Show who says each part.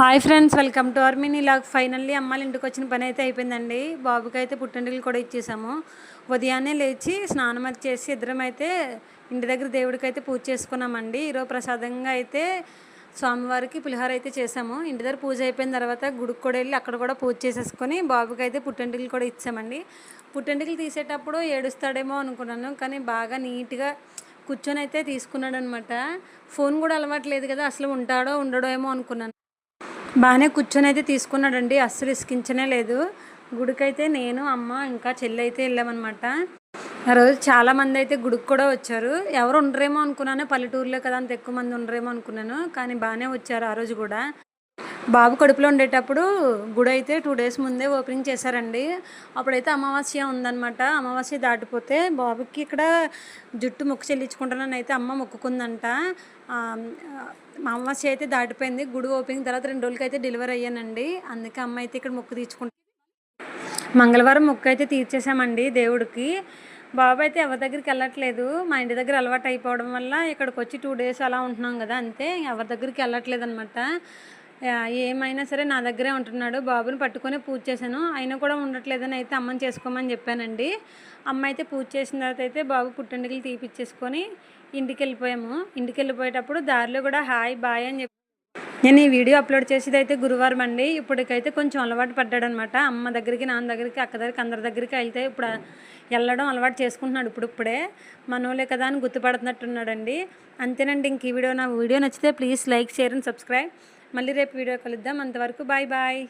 Speaker 1: Hi friends, welcome to our mini log. Finally అమ్మాయిల ఇంటికి వచ్చిన పని అయితే అయిపోయిందండి. బాబుకి అయితే పుట్టింటికి కూడా ఇచ్చేసాము. ఉదయాన్నే లేచి స్నానం అది చేసి ఇద్దరం అయితే ఇంటి దగ్గర దేవుడికి అయితే పూజ చేసుకున్నామండి. ఈరోజు ప్రసాదంగా అయితే స్వామివారికి పులిహోర అయితే చేసాము. ఇంటి దగ్గర పూజ అయిపోయిన తర్వాత గుడికి కూడా వెళ్ళి అక్కడ కూడా పూజ చేసేసుకొని బాబుకి అయితే పుట్టింటికి కూడా ఇచ్చామండి. పుట్టింటికి తీసేటప్పుడు ఏడుస్తాడేమో అనుకున్నాను, కానీ బాగా నీట్గా కూర్చొని అయితే తీసుకున్నాడు అనమాట. ఫోన్ కూడా అలవాటు లేదు కదా, అసలు ఉంటాడో ఉండడో ఏమో అనుకున్నాను. బాగానే కూర్చొని అయితే తీసుకున్నాడండి, అస్సలు ఇసుకించనే లేదు. గుడికైతే నేను, అమ్మ, ఇంకా చెల్లి అయితే వెళ్ళామన్నమాట. ఆ రోజు చాలామంది అయితే గుడికి కూడా వచ్చారు. ఎవరు ఉండరేమో అనుకున్నాను, పల్లెటూరులో కదా అంత ఎక్కువ మంది ఉండరేమో అనుకున్నాను, కానీ బాగానే వచ్చారు ఆ రోజు కూడా. బాబు కడుపులో ఉండేటప్పుడు గుడి అయితే 2 days ముందే ఓపెనింగ్ చేశారండి. అప్పుడైతే అమావాస్య ఉందన్నమాట. అమావాస్య దాటిపోతే బాబుకి ఇక్కడ జుట్టు మొక్కు చెల్లించుకుంటానని అయితే అమ్మ మొక్కుకుందంట. మా అమావాస్య అయితే దాటిపోయింది. గుడి ఓపెనింగ్ తర్వాత 2 రోజులకి అయితే డెలివరీ అయ్యానండి. అందుకే అమ్మ అయితే ఇక్కడ మొక్కు తీర్చుకుంటాను. మంగళవారం మొక్కు అయితే తీర్చేసామండి దేవుడికి. బాబు అయితే ఎవరి దగ్గరికి వెళ్ళట్లేదు. మా ఇంటి దగ్గర అలవాటు అయిపోవడం వల్ల ఇక్కడికి వచ్చి 2 days అలా ఉంటున్నాం కదా, అంతే. ఎవరి దగ్గరికి వెళ్ళట్లేదు అనమాట. ఏమైనా సరే నా దగ్గరే ఉంటున్నాడు. బాబుని పట్టుకొని పూజ చేశాను, అయినా కూడా ఉండట్లేదని అయితే అమ్మని చేసుకోమని చెప్పానండి. అమ్మ అయితే పూజ చేసిన తర్వాత అయితే బాబు పుట్టింటికి తీపిచ్చేసుకొని ఇంటికి వెళ్ళిపోయాము. ఇంటికి వెళ్ళిపోయేటప్పుడు దారిలో కూడా హాయ్ బాయ్ అని చెప్పి నేను ఈ వీడియో అప్లోడ్ చేసేది అయితే గురువారం అండి. ఇప్పటికైతే కొంచెం అలవాటు పడ్డాడనమాట. అమ్మ దగ్గరికి, నాన్న దగ్గరికి, అక్క దగ్గరికి, అందరి దగ్గరికి వెళ్తే ఇప్పుడు వెళ్ళడం అలవాటు చేసుకుంటున్నాడు. ఇప్పుడే మనోలే కదా అని గుర్తుపడుతున్నట్టున్నాడండి. అంతేనండి. ఇంక ఈ వీడియో, నా వీడియో నచ్చితే please like, share and subscribe. మళ్ళీ రేపు వీడియో కలుద్దాం. అంతవరకు బాయ్ బాయ్.